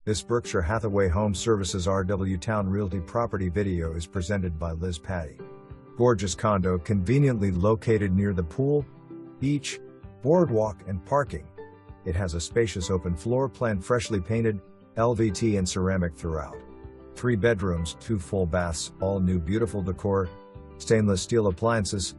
This Berkshire Hathaway Home Services RW Towne Realty property video is presented by Liz Patty. Gorgeous condo conveniently located near the pool, beach, boardwalk and parking. It has a spacious open floor plan, freshly painted, LVT and ceramic throughout. 3 bedrooms, 2 full baths, all new beautiful decor, stainless steel appliances,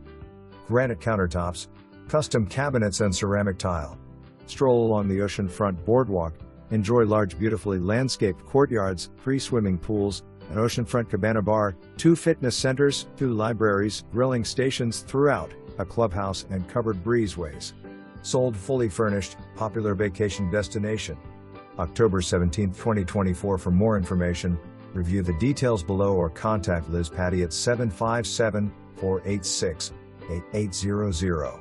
granite countertops, custom cabinets and ceramic tile. Stroll along the oceanfront boardwalk, enjoy large beautifully landscaped courtyards, 3 swimming pools, an oceanfront cabana bar, 2 fitness centers, 2 libraries, grilling stations throughout, a clubhouse and covered breezeways. Sold fully furnished, popular vacation destination. October 17, 2024. For more information, review the details below or contact Liz Patty at 757-486-8800.